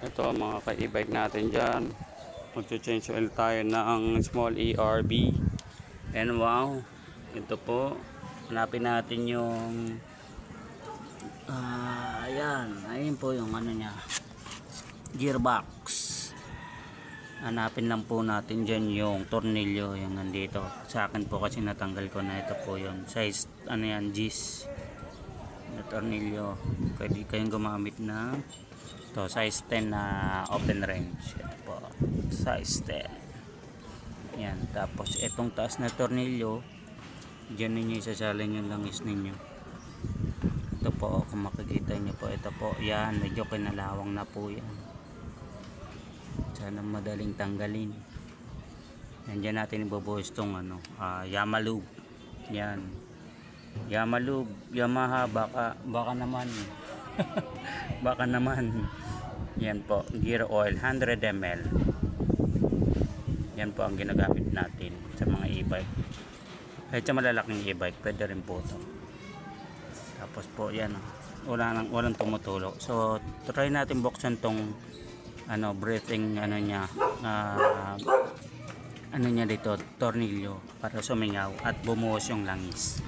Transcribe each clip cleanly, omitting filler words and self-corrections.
Ito mga ka-e-bike natin dyan. Mag-change oil tayo ng small ERB. And wow, ito po. Hanapin natin yung ayun po yung ano niya, gearbox. Hanapin lang po natin dyan yung tornilyo, yung nandito. Sa akin po kasi natanggal ko na. Ito po yung size, ano yan, G's na tornilyo. Pwede kayong gumamit na to size 10 na open range. Ito po, size 10 yan. Tapos itong taas na tornilyo, dyan ninyo isasalin yung langis ninyo. Ito po, kung makikita nyo po, ito po, yan, medyo kinalawang na po yan. Sana madaling tanggalin. Yan, dyan natin ibubuhos itong ano, Yamalube. Yan, Yamalube, Yamaha, baka naman baka naman. Yan po, gear oil 100 ml. Yan po ang ginagamit natin sa mga e-bike. Kahit sa malalaking e-bike pwede rin po ito. Tapos po yan, walang tumutulo. So try natin buksan tong ano, breathing ano niya, ano niya dito, tornilyo, para sumingaw at bumuhos yung langis.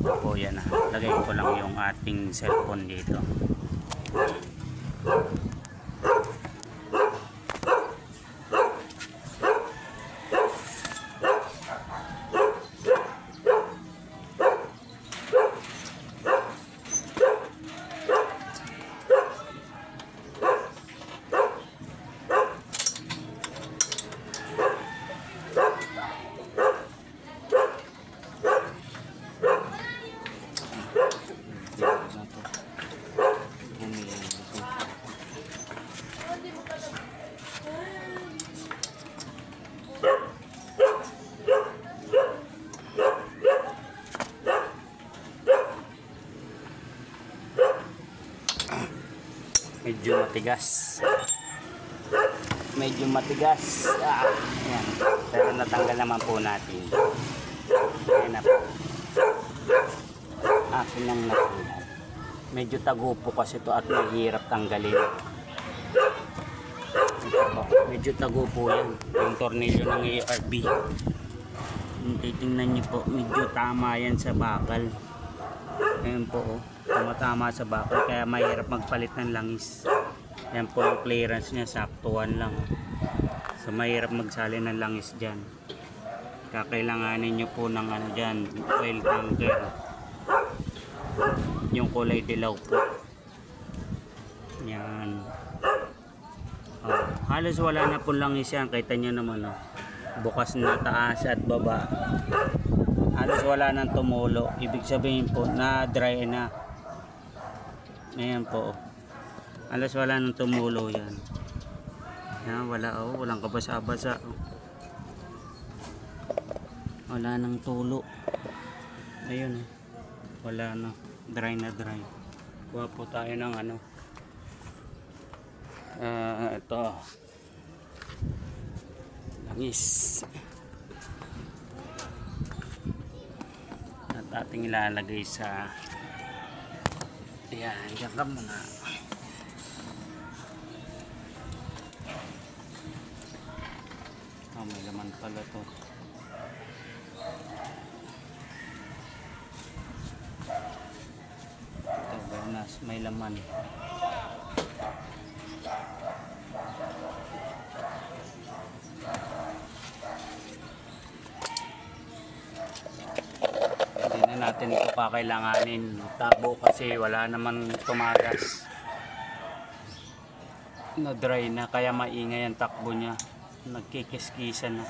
Ito po yan, lagay ko lang yung ating cellphone dito. Medyo matigas yan. Pero natanggal naman po natin. Ayan na po, akin lang natanggal. Medyo tago po kasi ito at mahirap tanggalin. Medyo tago po yan, yung tornilyo ng ERB. Titingnan nyo po, medyo tama yan sa bakal. Ayan po, tumatama sa bakal, kaya mahirap magpalit ng langis. Yan po yung clearance niya, saktuhan lang. So mahirap magsali ng langis dyan. Kakailanganin nyo po ng ano dyan, oil tanker. Yung kulay dilaw po. Yan. Halos wala na po langis yan, kita nyo naman. Bukas na taas at baba. Halos wala nang tumulo. Ibig sabihin po na dry na. Ayan po. Halos wala nang tumulo yan. Yan, walang kabasa-basa. Wala nang tulo. Ayun, wala na. Dry na dry. Kuha po tayo ng ano. Ito. Langis. At ating ilalagay sa, ayan, dyan ka muna. May laman pala to. Ito, Bernas, may laman. Hindi na natin ito kakailanganin. Tabo kasi wala naman tumagas. Na dry na, kaya maingay ang takbo niya. Nagkikis-kisa na.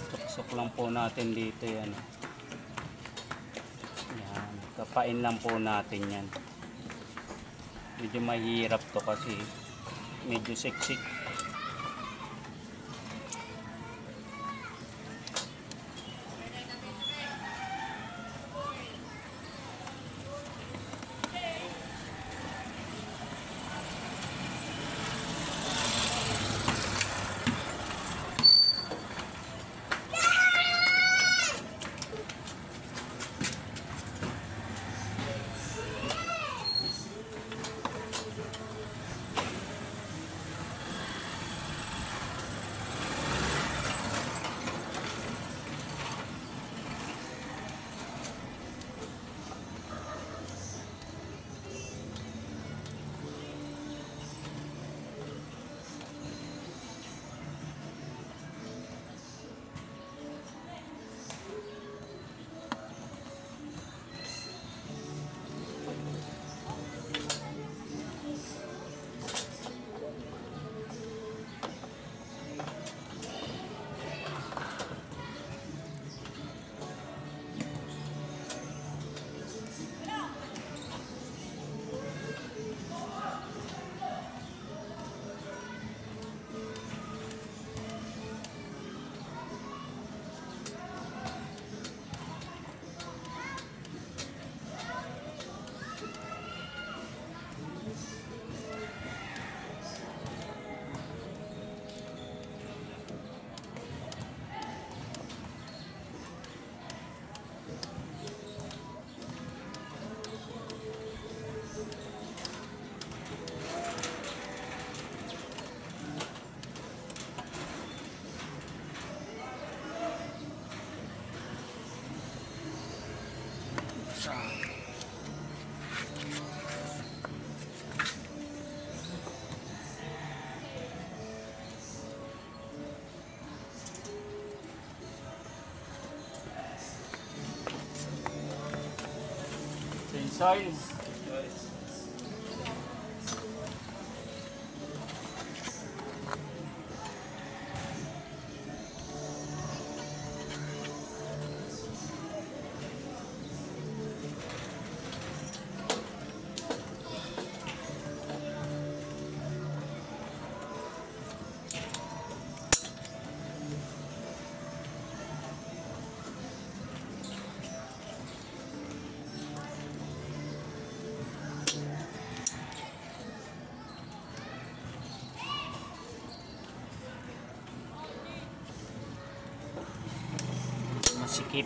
Tuksok lang po natin dito yan. Yan, kapain lang po natin yan. Medyo mahirap to kasi medyo siksik. oil. Masikip,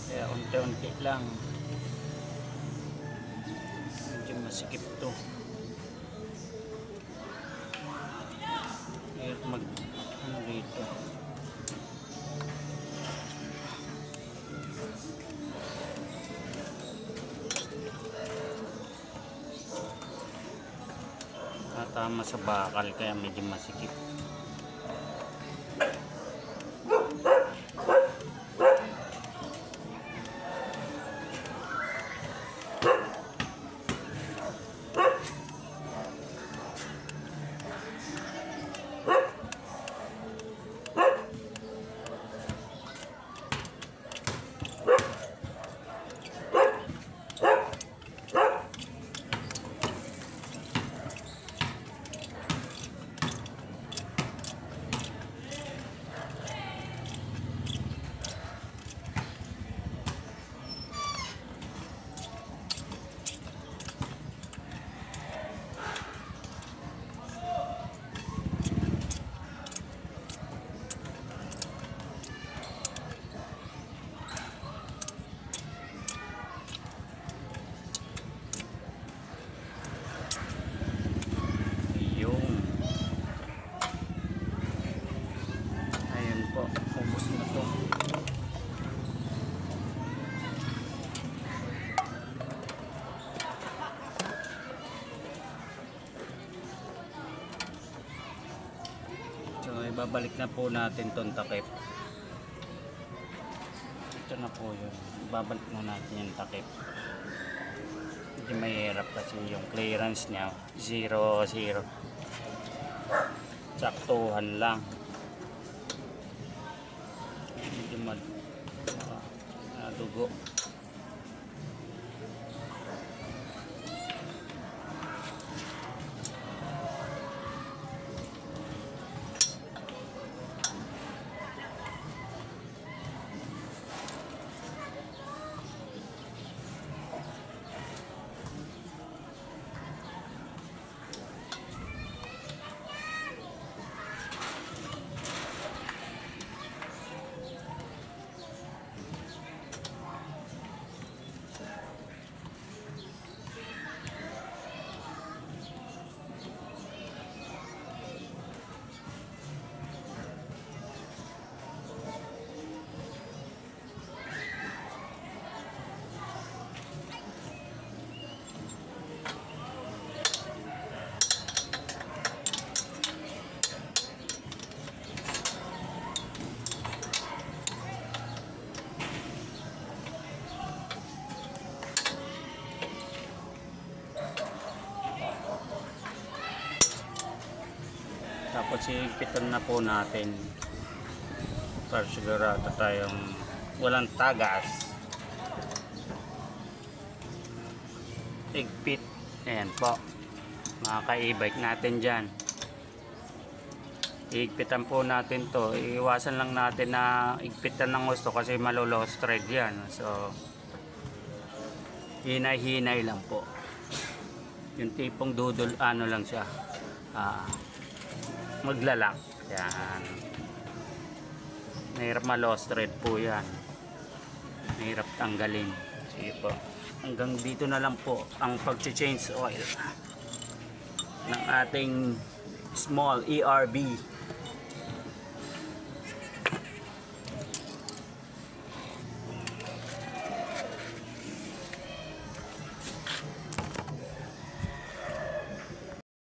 kaya unti-unti lang, medyo masikip to. Hirap mag ano dito. Tama sa bakal kaya medyo masikip. Ubos na to. So ibabalik na po natin tong takip. Ito na po yun. Ibabalik na natin yung takip. Hindi mahirap kasi yung clearance niya 0-0. Saktuhan lang. Dugo. Tapos higpitan na po natin para sigurado tayong walang tagas. Higpit. Ayan po, mga ka-e-bike natin dyan. Higpitan po natin to. Iiwasan lang natin na higpitan ng gusto kasi malo-lost thread yan. So hinay-hinay lang po. Yung tipong dudol ano lang siya, maglalak. Yan. Mahirap ma-lost thread po yan. Mahirap tanggalin. Sige po. Hanggang dito na lang po ang pag-change oil ng ating small ERB